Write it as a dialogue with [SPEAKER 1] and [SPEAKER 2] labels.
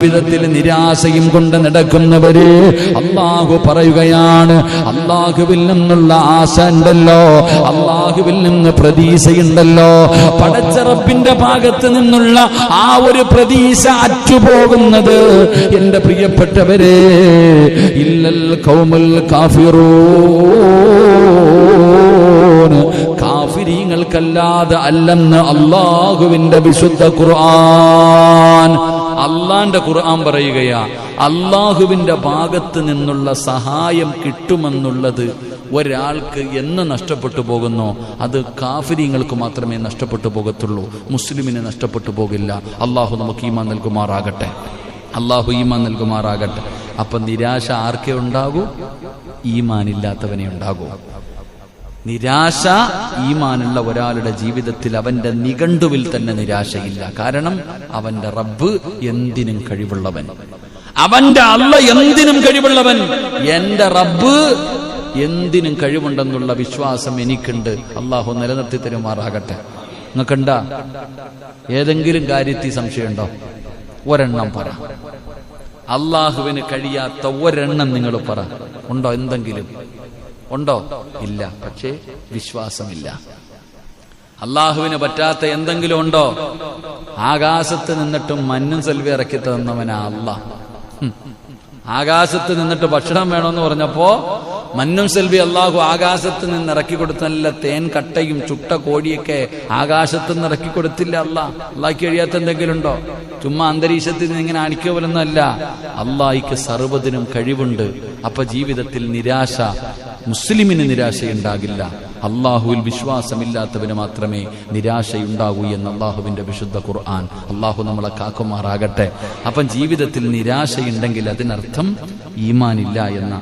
[SPEAKER 1] ജീവിതത്തിൽ നിരാശയും കൊണ്ട് നടക്കുന്നവര് അല്ലാഹു പറയുകയാണ്, അല്ലാഹുവിൽ നിന്നുള്ള ആശ ഉണ്ടല്ലോ, അല്ലാഹുവിൽ നിന്ന് പ്രതീക്ഷയുണ്ടല്ലോ, പടച്ച റബ്ബിന്റെ ഭാഗത്ത് നിന്നുള്ള ആ ഒരു പ്രതീക്ഷ അറ്റുപോകുന്നത് എന്റെ പ്രിയപ്പെട്ടവരെ ഇല്ലൽ ഖൗമുൽ കാഫിറൂൻ, കാഫിരീങ്ങൾക്കല്ലാതെ അല്ലെന്ന് അല്ലാഹുവിന്റെ വിശുദ്ധ ഖുർആൻ. അള്ളാന്റെ ഖുർആൻ പറയുകയാ, അള്ളാഹുവിന്റെ ഭാഗത്ത് നിന്നുള്ള സഹായം കിട്ടുമെന്നുള്ളത് ഒരാൾക്ക് എന്ന് നഷ്ടപ്പെട്ടു പോകുന്നോ അത് കാഫിരീങ്ങൾക്ക് മാത്രമേ നഷ്ടപ്പെട്ടു പോകത്തുള്ളൂ, മുസ്ലിമിന് നഷ്ടപ്പെട്ടു പോകില്ല. അള്ളാഹു നമുക്ക് ഈമാൻ നൽകുമാറാകട്ടെ, അള്ളാഹു ഈമാൻ നൽകുമാറാകട്ടെ. അപ്പൊ നിരാശ ആർക്കേ ഉണ്ടാകൂ? ഈമാനില്ലാത്തവനെ ഉണ്ടാകൂ. നിരാശ ഈമാനുള്ള ഒരാളുടെ ജീവിതത്തിൽ അവന്റെ നിഘണ്ടുവിൽ തന്നെ നിരാശയില്ല. കാരണം അവന്റെ റബ്ബ് എന്തിനും കഴിവുള്ളവൻ, അവന്റെ അല്ല എന്തിനും കഴിവുള്ളവൻ, എന്റെ റബ്ബ് എന്തിനും കഴിവുണ്ടെന്നുള്ള വിശ്വാസം എനിക്കുണ്ട്. അള്ളാഹു നിലനിർത്തി തരുമാറാകട്ടെ. നിങ്ങൾക്കുണ്ടാ ഏതെങ്കിലും കാര്യത്തിൽ സംശയമുണ്ടോ? ഒരെണ്ണം പറ. അള്ളാഹുവിന് കഴിയാത്ത ഒരെണ്ണം നിങ്ങൾ പറ. ഉണ്ടോ? എന്തെങ്കിലും ഉണ്ടോ? ഇല്ല. പക്ഷേ വിശ്വാസമില്ല. അള്ളാഹുവിന് പറ്റാത്ത എന്തെങ്കിലും ഉണ്ടോ? ആകാശത്ത് നിന്നിട്ടും മഞ്ഞും സെൽവി ഇറക്കി തന്നവനാ അള്ളാഹ്. ആകാശത്ത് നിന്നിട്ട് ഭക്ഷണം വേണമെന്ന് പറഞ്ഞപ്പോ മഞ്ഞും സെൽവി അള്ളാഹു ആകാശത്ത് നിന്ന് ഇറക്കി കൊടുത്ത നല്ല തേൻ കട്ടയും ചുട്ട കോഴിയൊക്കെ ആകാശത്ത് നിന്ന് ഇറക്കി കൊടുത്തില്ല അള്ളാഹ്. അള്ളാഹിക്ക് കഴിയാത്ത എന്തെങ്കിലും ഉണ്ടോ? ചുമ്മാ അന്തരീക്ഷത്തിൽ നിന്ന് ഇങ്ങനെ അടിക്കുക പോലൊന്നല്ല. അള്ളാഹിക്ക് സർവ്വതിനും കഴിവുണ്ട്. അപ്പൊ ജീവിതത്തിൽ നിരാശ, മുസ്ലിമിന് നിരാശയുണ്ടാകില്ല. അള്ളാഹുവിൽ വിശ്വാസമില്ലാത്തവന് മാത്രമേ നിരാശയുണ്ടാകൂ എന്ന് അള്ളാഹുവിന്റെ വിശുദ്ധ ഖുർആൻ. അള്ളാഹു നമ്മളെ കാക്കുമാറാകട്ടെ. അപ്പം ജീവിതത്തിൽ നിരാശയുണ്ടെങ്കിൽ അതിനർത്ഥം ഈമാനില്ല എന്ന